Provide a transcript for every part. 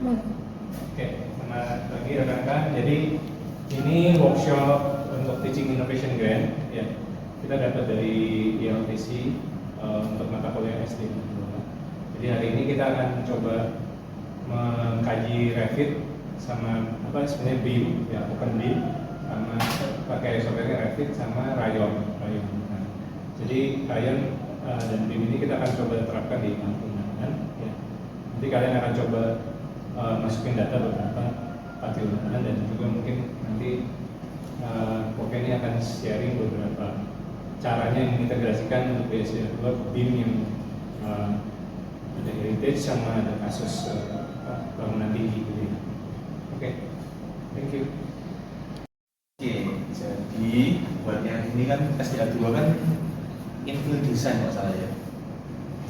Oke, selamat pagi rekan-rekan. Jadi ini workshop untuk Teaching Innovation Grant ya. Kita dapat dari ILTC untuk mata kuliah SD. Jadi hari ini kita akan coba mengkaji Revit sama sebenarnya BIM ya, Open BIM, sama pakai software Revit sama Rayon. Nah, jadi Rayon dan BIM ini kita akan coba terapkan di lingkungan ya. Nanti kalian akan coba masukin data beberapa paguyuban dan juga mungkin nanti Koke ini akan sharing beberapa caranya yang mengintegrasikan untuk BSD2 BIM yang ada heritage sama ada kasus bangunan tinggi gitu ya. Oke, thank you. Oke, jadi buat yang ini kan SDA2 kan infill design nggak salah ya.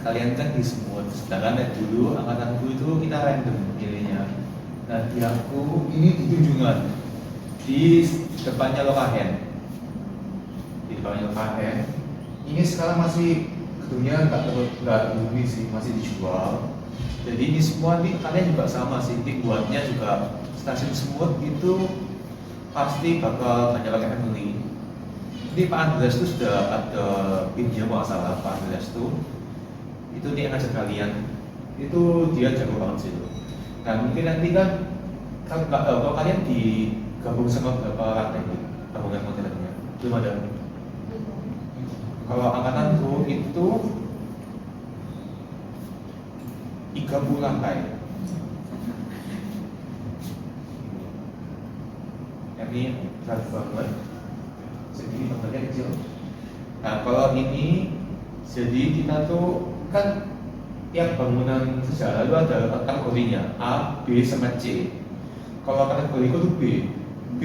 Kalian kan di semua, sedangkan dulu angkatanku itu kita random pilihnya. Nah di aku ini di Tunjungan, di depannya Lokahen, di depannya Lokahen. Ini sekarang masih gedungnya nggak ini sih, masih dijual. Jadi ini semua nih kalian juga sama sih, buatnya juga stasiun semut itu pasti bakal banyak pakai family. Ini Pak Andreas itu sudah ada pinjam masalah Pak Andreas itu dia ngajak kalian, itu dia jago banget sih itu. Nah mungkin nanti kan kalau kalian digabung sama berapa rantai gabungan modelnya belum ada. Kalau angkatanku itu 30 lantai. Ini besar banget, segini bangunannya kecil. Nah kalau ini jadi kita tuh kan tiap bangunan sejarah itu ada kategorinya A, B, sama C. Kalau kategori itu B, B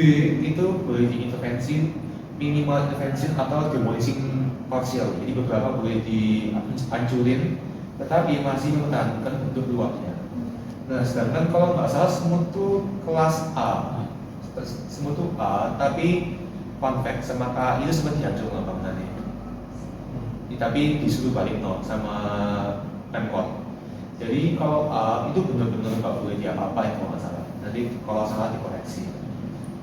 itu boleh diintervensi, minimal intervensi atau demolishing partial. Jadi beberapa boleh dihancurin, tetapi masih mempertahankan bentuk luarnya. Nah sedangkan kalau nggak salah semut itu kelas A, semut itu A, tapi fun fact sama K itu sempat dihancur nggak bangunannya. Tapi disuruh balik sama Pemkot. Jadi kalau A itu benar-benar nggak boleh diapa-apain kalau nggak salah. Nanti kalau salah dikoreksi.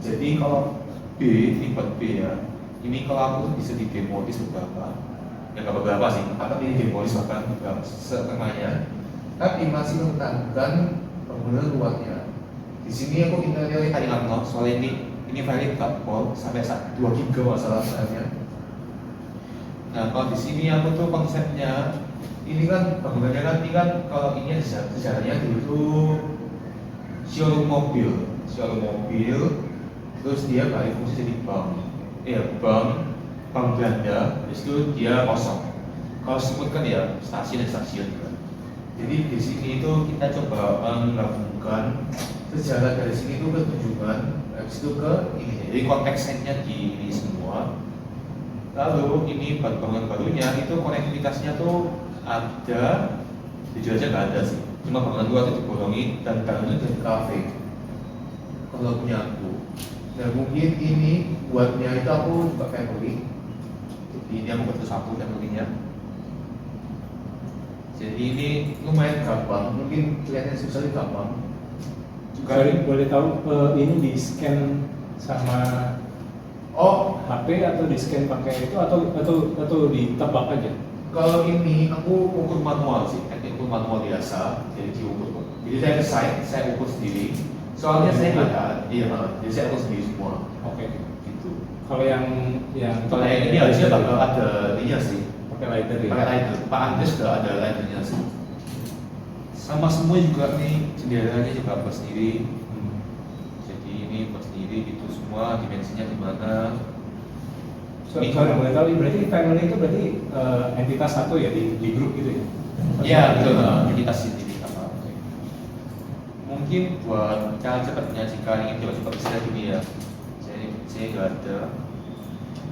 Jadi kalau B, tipe B ya, ini kalau aku bisa didemolis beberapa, ya nggak beberapa sih, tapi didemolis bahkan beberapa setengahnya. Tapi masih mempertahankan bangunan luarnya. Di sini aku interiornya tadi nggak soalnya ini valid pol sampai 2 giga masalah sebenarnya. Nah kalau di sini aku tuh konsepnya ini kan bangunannya kan ini kan kalau ini sejarahnya dulu showroom mobil, terus dia balik fungsi jadi bank Belanda, habis itu dia kosong. Kalau semut kan ya stasiun kan. Jadi di sini itu kita coba menggabungkan sejarah dari sini itu ke Tunjungan, habis itu ke ini. Jadi konteksnya di ini semua. Lalu ini bangunan barunya itu konektivitasnya tuh ada, jujur aja nggak ada sih. Cuma bangunan luar itu dibolongi dan dalamnya jadi kafe. Kalau punya aku. Nah mungkin ini buatnya itu aku buka family. Jadi ini aku buat satu family-nya. Jadi ini lumayan gampang, mungkin kelihatannya susah tapi gampang. Juga boleh tahu ini di scan sama HP atau di scan pakai itu atau ditebak aja? Kalau ini aku ukur manual sih, ukur manual biasa, jadi diukur. Jadi saya ke site, saya ukur sendiri. Soalnya saya nggak ada, jadi saya ukur sendiri semua. Oke. Gitu. Kalau yang kalau yang ini harusnya bakal ada ininya sih. Pakai lighter ya? Pakai lighter. Pak Andres sudah ada lighternya sih. Sama semua juga nih jendelanya juga buat sendiri. Jadi ini buat sendiri gitu semua dimensinya di mana. Kalau boleh tahu berarti family itu berarti entitas satu ya di grup gitu ya? Iya betul, entitas sendiri apa? Mungkin buat cara cepatnya jika ingin coba-coba bisa gini ya. Saya nggak ada.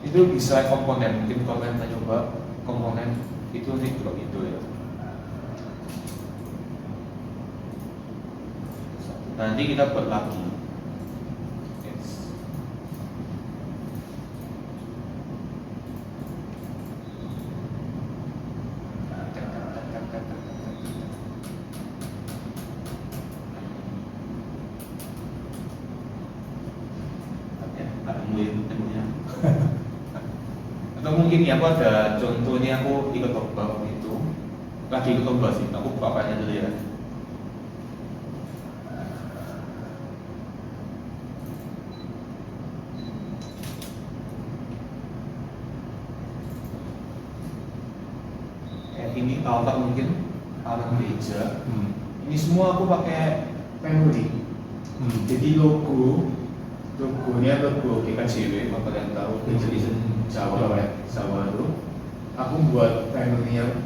Itu bisa komponen, mungkin komponen kita coba komponen itu nih juga gitu ya. Nanti kita buat lagi. mungkin ya aku ada contohnya aku ikut lomba waktu itu. Lagi ikut lomba sih. Aku buka apanya dulu ya. Kayak ini altar mungkin altar gereja. Ini semua aku pakai family. Jadi logonya logo GKJW, kalau kalian tahu Generation Jawa ya, Jawa itu aku buat family-nya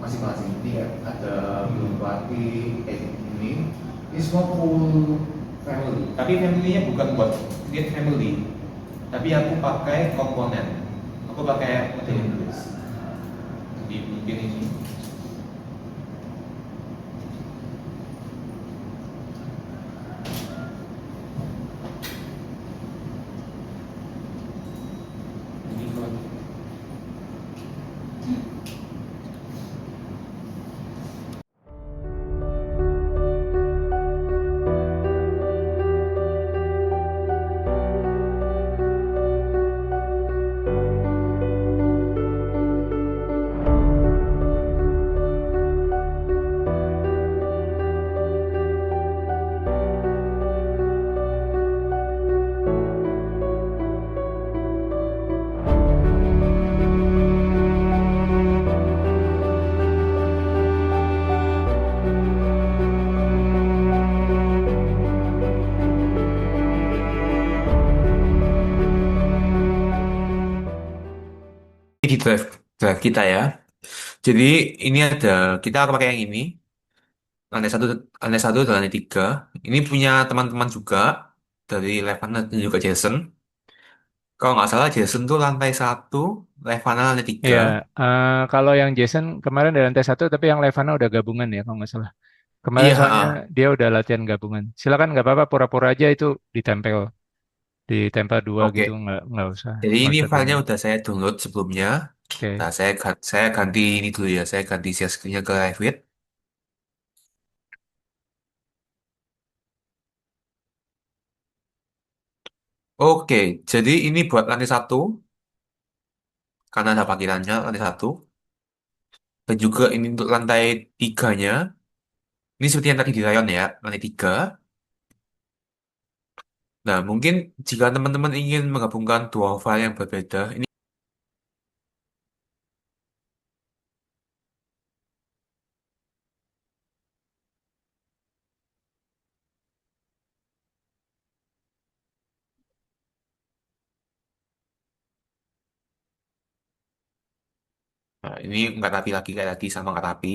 masing-masing. Ini ya ada Bupati ini semua full family. Tapi family-nya bukan buat create family, tapi aku pakai komponen. Aku pakai model Inggris. Jadi mungkin ini. Ini buat di drive kita ya. Jadi ini ada kita akan pakai yang ini. Lantai satu dan lantai tiga. Ini punya teman-teman juga dari Levana dan juga Jason. Kalau nggak salah Jason tuh lantai satu, Levana lantai tiga. Iya, kalau yang Jason kemarin dari lantai satu, tapi yang Levana udah gabungan ya, kalau nggak salah. Kemarin Iya, soalnya ha. dia udah latihan gabungan. Silakan nggak apa-apa, pura-pura aja itu ditempel dua gitu, Oke. Jadi nggak ini usah filenya gabungan. udah saya download sebelumnya. Oke. Nah, saya ganti ini dulu ya. Saya ganti share screen-nya ke Revit. Oke, jadi ini buat lantai satu karena ada parkirannya lantai satu. Dan juga ini untuk lantai tiganya. Ini seperti yang tadi di rayon ya, lantai tiga. Nah, mungkin jika teman-teman ingin menggabungkan dua file yang berbeda, ini nah, ini nggak rapi lagi kayak tadi sama nggak rapi.